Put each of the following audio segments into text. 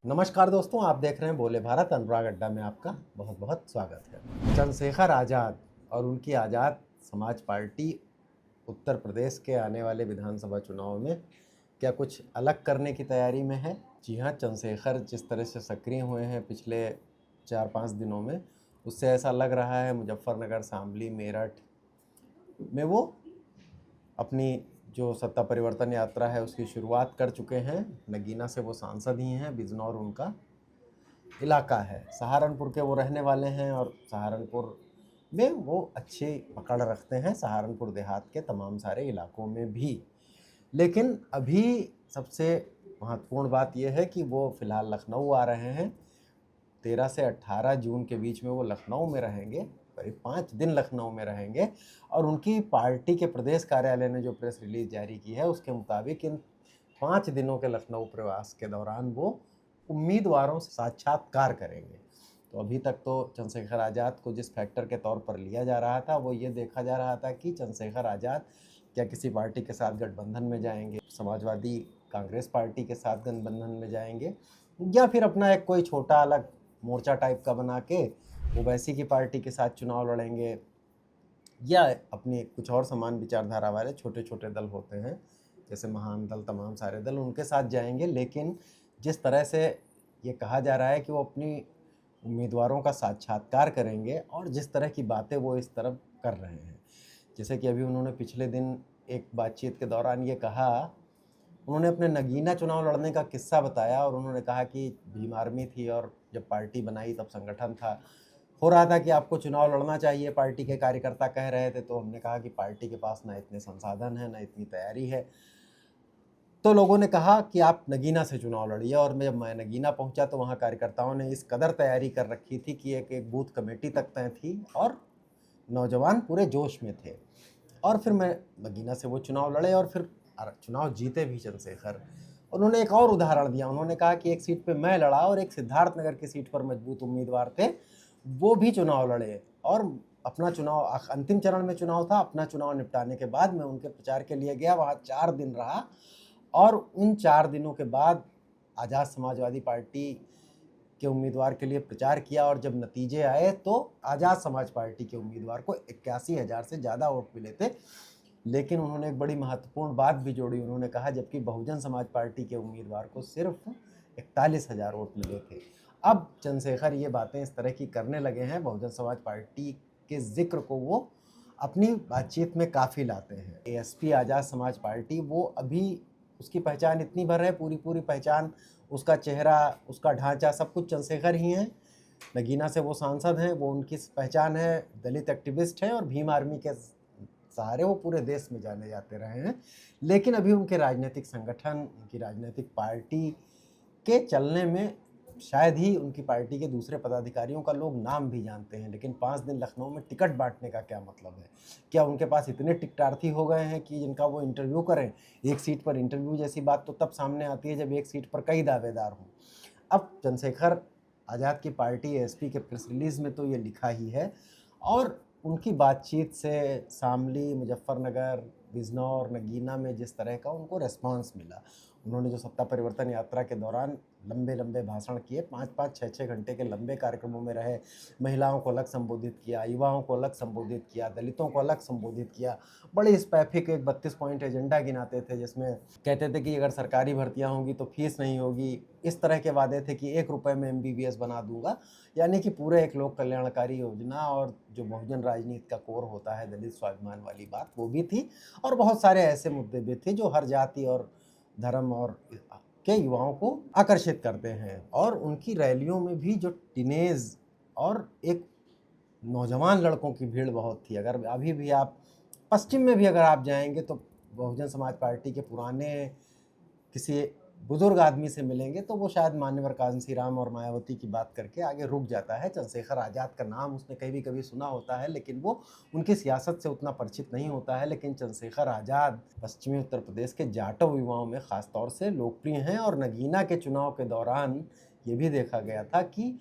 नमस्कार दोस्तों, आप देख रहे हैं बोले भारत। अनुराग अड्डा में आपका बहुत बहुत स्वागत है। चंद्रशेखर आज़ाद और उनकी आज़ाद समाज पार्टी उत्तर प्रदेश के आने वाले विधानसभा चुनाव में क्या कुछ अलग करने की तैयारी में है? जी हाँ, चंद्रशेखर जिस तरह से सक्रिय हुए हैं पिछले 4-5 दिनों में, उससे ऐसा लग रहा है मुजफ्फरनगर, शामली, मेरठ में वो अपनी जो सत्ता परिवर्तन यात्रा है उसकी शुरुआत कर चुके हैं। नगीना से वो सांसद ही हैं, बिजनौर उनका इलाका है, सहारनपुर के वो रहने वाले हैं और सहारनपुर में वो अच्छी पकड़ रखते हैं, सहारनपुर देहात के तमाम सारे इलाकों में भी। लेकिन अभी सबसे महत्वपूर्ण बात यह है कि वो फ़िलहाल लखनऊ आ रहे हैं। 13 से 18 जून के बीच में वो लखनऊ में रहेंगे, करीब 5 दिन लखनऊ में रहेंगे और उनकी पार्टी के प्रदेश कार्यालय ने जो प्रेस रिलीज़ जारी की है उसके मुताबिक इन 5 दिनों के लखनऊ प्रवास के दौरान वो उम्मीदवारों से साक्षात्कार करेंगे। तो अभी तक तो चंद्रशेखर आज़ाद को जिस फैक्टर के तौर पर लिया जा रहा था वो ये देखा जा रहा था कि चंद्रशेखर आज़ाद क्या किसी पार्टी के साथ गठबंधन में जाएंगे, समाजवादी कांग्रेस पार्टी के साथ गठबंधन में जाएंगे, या फिर अपना एक कोई छोटा अलग मोर्चा टाइप का बना के ओवैसी की पार्टी के साथ चुनाव लड़ेंगे, या अपनी कुछ और समान विचारधारा वाले छोटे छोटे दल होते हैं जैसे महान दल, तमाम सारे दल, उनके साथ जाएंगे। लेकिन जिस तरह से ये कहा जा रहा है कि वो अपनी उम्मीदवारों का साक्षात्कार करेंगे और जिस तरह की बातें वो इस तरफ कर रहे हैं, जैसे कि अभी उन्होंने पिछले दिन एक बातचीत के दौरान ये कहा, उन्होंने अपने नगीना चुनाव लड़ने का किस्सा बताया और उन्होंने कहा कि भीम आर्मी थी और जब पार्टी बनाई तब संगठन था, हो रहा था कि आपको चुनाव लड़ना चाहिए, पार्टी के कार्यकर्ता कह रहे थे, तो हमने कहा कि पार्टी के पास ना इतने संसाधन है ना इतनी तैयारी है, तो लोगों ने कहा कि आप नगीना से चुनाव लड़िए। और जब मैं नगीना पहुंचा तो वहां कार्यकर्ताओं ने इस कदर तैयारी कर रखी थी कि एक बूथ कमेटी तक तय थी और नौजवान पूरे जोश में थे। और फिर मैं नगीना से वो चुनाव लड़े और फिर चुनाव जीते भी चंद्रशेखर। उन्होंने एक और उदाहरण दिया, उन्होंने कहा कि एक सीट पे मैं लड़ा और एक सिद्धार्थनगर की सीट पर मजबूत उम्मीदवार थे, वो भी चुनाव लड़े और अपना चुनाव अंतिम चरण में चुनाव था, अपना चुनाव निपटाने के बाद मैं उनके प्रचार के लिए गया, वहाँ 4 दिन रहा और उन 4 दिनों के बाद आज़ाद समाजवादी पार्टी के उम्मीदवार के लिए प्रचार किया और जब नतीजे आए तो आज़ाद समाज पार्टी के उम्मीदवार को 81,000 से ज़्यादा वोट मिले थे। लेकिन उन्होंने एक बड़ी महत्वपूर्ण बात भी जोड़ी, उन्होंने कहा जबकि बहुजन समाज पार्टी के उम्मीदवार को सिर्फ 41,000 वोट मिले थे। अब चंद्रशेखर ये बातें इस तरह की करने लगे हैं, बहुजन समाज पार्टी के जिक्र को वो अपनी बातचीत में काफ़ी लाते हैं। एएसपी आज़ाद समाज पार्टी वो अभी उसकी पहचान इतनी भर है, पूरी पहचान, उसका चेहरा, उसका ढांचा, सब कुछ चंद्रशेखर ही हैं। नगीना से वो सांसद हैं, वो उनकी पहचान है, दलित एक्टिविस्ट हैं और भीम आर्मी के सहारे वो पूरे देश में जाने जाते रहे हैं। लेकिन अभी उनके राजनीतिक संगठन, उनकी राजनीतिक पार्टी के चलने में शायद ही उनकी पार्टी के दूसरे पदाधिकारियों का लोग नाम भी जानते हैं। लेकिन 5 दिन लखनऊ में टिकट बांटने का क्या मतलब है? क्या उनके पास इतने टिकटार्थी हो गए हैं कि जिनका वो इंटरव्यू करें? एक सीट पर इंटरव्यू जैसी बात तो तब सामने आती है जब एक सीट पर कई दावेदार हों। अब चंद्रशेखर आज़ाद की पार्टी एएसपी के प्रेस रिलीज़ में तो ये लिखा ही है और उनकी बातचीत से शामली, मुजफ्फरनगर, बिजनौर, नगीना में जिस तरह का उनको रिस्पांस मिला, उन्होंने जो सत्ता परिवर्तन यात्रा के दौरान लंबे लंबे भाषण किए, 5-5, 6-6 घंटे के लंबे कार्यक्रमों में रहे, महिलाओं को अलग संबोधित किया, युवाओं को अलग संबोधित किया, दलितों को अलग संबोधित किया, बड़े स्पेसिफिक एक 32 पॉइंट एजेंडा गिनाते थे जिसमें कहते थे कि अगर सरकारी भर्तियां होंगी तो फीस नहीं होगी, इस तरह के वादे थे कि 1 रुपये में MBBS बना दूंगा, यानी कि पूरे एक लोक कल्याणकारी योजना। और जो बहुजन राजनीति का कोर होता है, दलित स्वाभिमान वाली बात, वो भी थी और बहुत सारे ऐसे मुद्दे भी थे जो हर जाति और धर्म और के युवाओं को आकर्षित करते हैं। और उनकी रैलियों में भी जो टीनेज और एक नौजवान लड़कों की भीड़ बहुत थी। अगर अभी भी आप पश्चिम में भी अगर आप जाएंगे तो बहुजन समाज पार्टी के पुराने किसी बुजुर्ग आदमी से मिलेंगे तो वो शायद मान्यवर कांशीराम और मायावती की बात करके आगे रुक जाता है। चंद्रशेखर आज़ाद का नाम उसने कभी कभी सुना होता है लेकिन वो उनकी सियासत से उतना परिचित नहीं होता है। लेकिन चंद्रशेखर आज़ाद पश्चिमी उत्तर प्रदेश के जाटव युवाओं में ख़ास तौर से लोकप्रिय हैं और नगीना के चुनाव के दौरान ये भी देखा गया था कि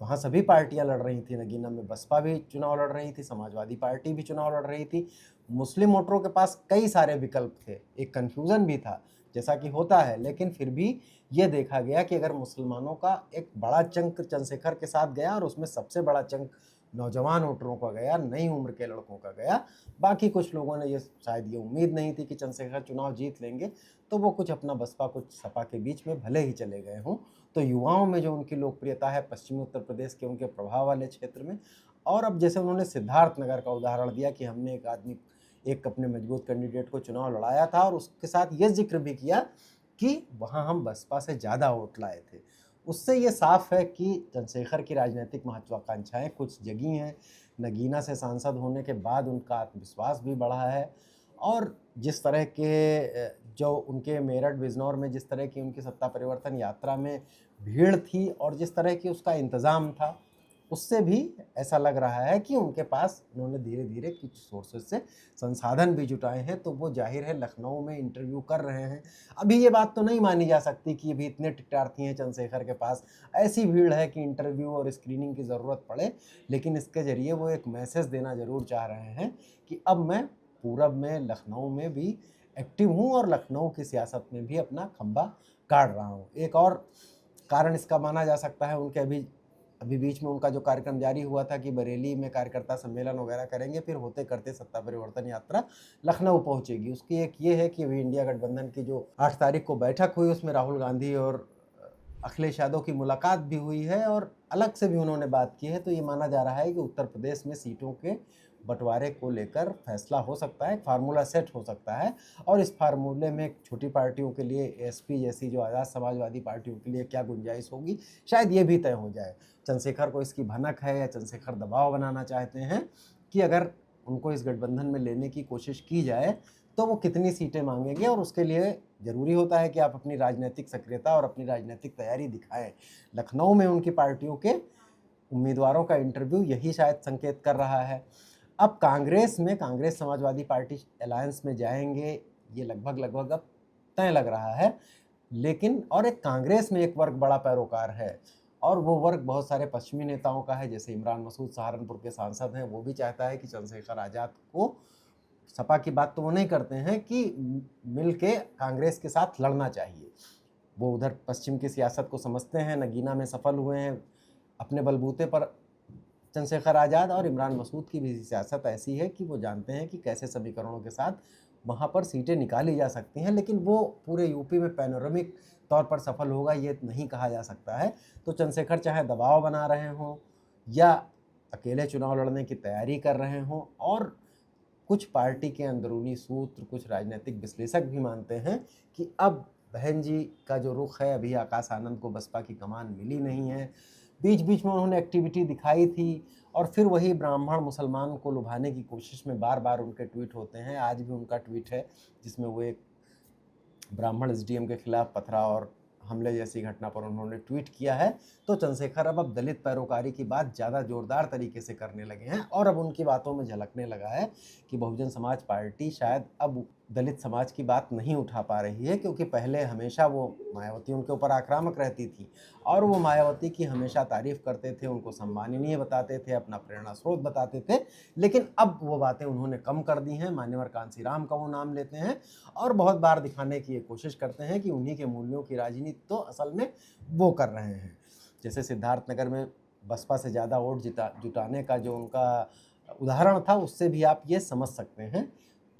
वहाँ सभी पार्टियां लड़ रही थी। नगीना में बसपा भी चुनाव लड़ रही थी, समाजवादी पार्टी भी चुनाव लड़ रही थी, मुस्लिम वोटरों के पास कई सारे विकल्प थे, एक कन्फ्यूज़न भी था। जैसा कि होता है, लेकिन फिर भी ये देखा गया कि अगर मुसलमानों का एक बड़ा चंक चंद्रशेखर के साथ गया और उसमें सबसे बड़ा चंक नौजवान वोटरों का गया, नई उम्र के लड़कों का गया। बाकी कुछ लोगों ने ये शायद ये उम्मीद नहीं थी कि चंद्रशेखर चुनाव जीत लेंगे, तो वो कुछ अपना बसपा कुछ सपा के बीच में भले ही चले गए हों। तो युवाओं में जो उनकी लोकप्रियता है पश्चिमी उत्तर प्रदेश के उनके प्रभाव वाले क्षेत्र में, और अब जैसे उन्होंने सिद्धार्थनगर का उदाहरण दिया कि हमने एक अपने मजबूत कैंडिडेट को चुनाव लड़ाया था और उसके साथ ये जिक्र भी किया कि वहाँ हम बसपा से ज़्यादा वोट लाए थे। उससे ये साफ है कि चंद्रशेखर की राजनीतिक महत्वाकांक्षाएं कुछ जगी हैं। नगीना से सांसद होने के बाद उनका आत्मविश्वास भी बढ़ा है, और जिस तरह के जो उनके मेरठ बिजनौर में जिस तरह की उनकी सत्ता परिवर्तन यात्रा में भीड़ थी और जिस तरह की उसका इंतज़ाम था, उससे भी ऐसा लग रहा है कि उनके पास उन्होंने धीरे धीरे कुछ सोर्सेज से संसाधन भी जुटाए हैं। तो वो जाहिर है लखनऊ में इंटरव्यू कर रहे हैं। अभी ये बात तो नहीं मानी जा सकती कि अभी इतने टिकटार्थी हैं चंद्रशेखर के पास, ऐसी भीड़ है कि इंटरव्यू और स्क्रीनिंग की ज़रूरत पड़े, लेकिन इसके ज़रिए वो एक मैसेज देना ज़रूर चाह रहे हैं कि अब मैं पूरब में लखनऊ में भी एक्टिव हूँ और लखनऊ की सियासत में भी अपना खंबा गाड़ रहा हूँ। एक और कारण इसका माना जा सकता है, उनके अभी बीच में उनका जो कार्यक्रम जारी हुआ था कि बरेली में कार्यकर्ता सम्मेलन वगैरह करेंगे, फिर होते करते सत्ता परिवर्तन यात्रा लखनऊ पहुंचेगी। उसकी एक ये है कि अभी इंडिया गठबंधन की जो 8 तारीख को बैठक हुई उसमें राहुल गांधी और अखिलेश यादव की मुलाकात भी हुई है और अलग से भी उन्होंने बात की है। तो ये माना जा रहा है कि उत्तर प्रदेश में सीटों के बंटवारे को लेकर फैसला हो सकता है, फार्मूला सेट हो सकता है, और इस फार्मूले में छोटी पार्टियों के लिए एसपी जैसी जो आज़ाद समाजवादी पार्टियों के लिए क्या गुंजाइश होगी, शायद ये भी तय हो जाए। चंद्रशेखर को इसकी भनक है या चंद्रशेखर दबाव बनाना चाहते हैं कि अगर उनको इस गठबंधन में लेने की कोशिश की जाए तो वो कितनी सीटें मांगेंगे, और उसके लिए ज़रूरी होता है कि आप अपनी राजनीतिक सक्रियता और अपनी राजनीतिक तैयारी दिखाएं। लखनऊ में उनकी पार्टियों के उम्मीदवारों का इंटरव्यू यही शायद संकेत कर रहा है। अब कांग्रेस समाजवादी पार्टी अलायंस में जाएंगे, ये लगभग अब तय लग रहा है। लेकिन और एक कांग्रेस में एक वर्ग बड़ा पैरोकार है, और वो वर्ग बहुत सारे पश्चिमी नेताओं का है। जैसे इमरान मसूद सहारनपुर के सांसद हैं, वो भी चाहता है कि चंद्रशेखर आज़ाद को, सपा की बात तो वो नहीं करते हैं कि मिल के कांग्रेस के साथ लड़ना चाहिए। वो उधर पश्चिम की सियासत को समझते हैं, नगीना में सफल हुए हैं अपने बलबूते पर चंद्रशेखर आज़ाद, और इमरान मसूद की भी सियासत ऐसी है कि वो जानते हैं कि कैसे समीकरणों के साथ वहाँ पर सीटें निकाली जा सकती हैं, लेकिन वो पूरे यूपी में पैनोरमिक तौर पर सफल होगा ये नहीं कहा जा सकता है। तो चंद्रशेखर चाहे दबाव बना रहे हों या अकेले चुनाव लड़ने की तैयारी कर रहे हों, और कुछ पार्टी के अंदरूनी सूत्र, कुछ राजनीतिक विश्लेषक भी मानते हैं कि अब बहन जी का जो रुख है, अभी आकाश आनंद को बसपा की कमान मिली नहीं है, बीच बीच में उन्होंने एक्टिविटी दिखाई थी और फिर वही ब्राह्मण मुसलमान को लुभाने की कोशिश में बार बार उनके ट्वीट होते हैं। आज भी उनका ट्वीट है जिसमें वो एक ब्राह्मण एसडीएम के खिलाफ पथराव और हमले जैसी घटना पर उन्होंने ट्वीट किया है। तो चंद्रशेखर अब दलित पैरोकारी की बात ज़्यादा जोरदार तरीके से करने लगे हैं, और अब उनकी बातों में झलकने लगा है कि बहुजन समाज पार्टी शायद अब दलित समाज की बात नहीं उठा पा रही है, क्योंकि पहले हमेशा वो मायावती उनके ऊपर आक्रामक रहती थी और वो मायावती की हमेशा तारीफ करते थे, उनको सम्माननीय बताते थे, अपना प्रेरणा स्रोत बताते थे। लेकिन अब वो बातें उन्होंने कम कर दी हैं। मान्यवर कांसीराम का वो नाम लेते हैं और बहुत बार दिखाने की ये कोशिश करते हैं कि उन्हीं के मूल्यों की राजनीति तो असल में वो कर रहे हैं। जैसे सिद्धार्थनगर में बसपा से ज़्यादा वोट जुटाने का जो उनका उदाहरण था, उससे भी आप ये समझ सकते हैं।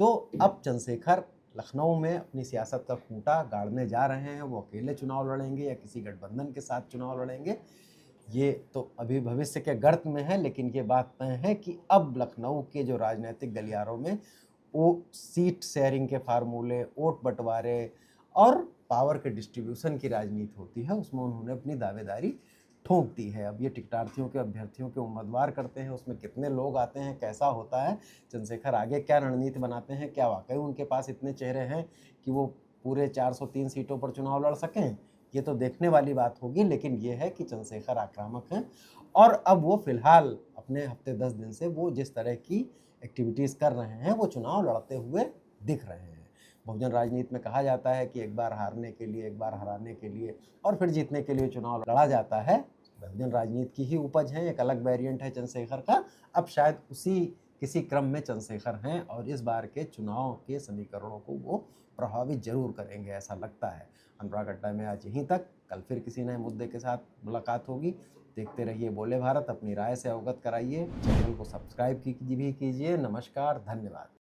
तो अब चंद्रशेखर लखनऊ में अपनी सियासत का खूंटा गाड़ने जा रहे हैं। वो अकेले चुनाव लड़ेंगे या किसी गठबंधन के साथ चुनाव लड़ेंगे, ये तो अभी भविष्य के गर्त में है, लेकिन ये बात तय है कि अब लखनऊ के जो राजनीतिक गलियारों में वो सीट शेयरिंग के फार्मूले, वोट बंटवारे और पावर के डिस्ट्रीब्यूशन की राजनीति होती है, उसमें उन्होंने अपनी दावेदारी ठोंक दी है। अब ये टिकटार्थियों के, अभ्यर्थियों के उम्मीदवार करते हैं, उसमें कितने लोग आते हैं, कैसा होता है, चंद्रशेखर आगे क्या रणनीति बनाते हैं, क्या वाकई उनके पास इतने चेहरे हैं कि वो पूरे 403 सीटों पर चुनाव लड़ सकें, ये तो देखने वाली बात होगी। लेकिन ये है कि चंद्रशेखर आक्रामक हैं, और अब वो फिलहाल अपने हफ्ते 10 दिन से वो जिस तरह की एक्टिविटीज़ कर रहे हैं, वो चुनाव लड़ते हुए दिख रहे हैं। बहुजन राजनीति में कहा जाता है कि एक बार हारने के लिए, एक बार हराने के लिए और फिर जीतने के लिए चुनाव लड़ा जाता है। बहुजन राजनीति की ही उपज है, एक अलग वेरिएंट है चंद्रशेखर का। अब शायद उसी किसी क्रम में चंद्रशेखर हैं और इस बार के चुनाव के समीकरणों को वो प्रभावित जरूर करेंगे, ऐसा लगता है। अनुराग अड्डा में आज यहीं तक, कल फिर किसी नए मुद्दे के साथ मुलाकात होगी। देखते रहिए बोले भारत, अपनी राय से अवगत कराइए, चैनल को सब्सक्राइब भी कीजिए। नमस्कार, धन्यवाद।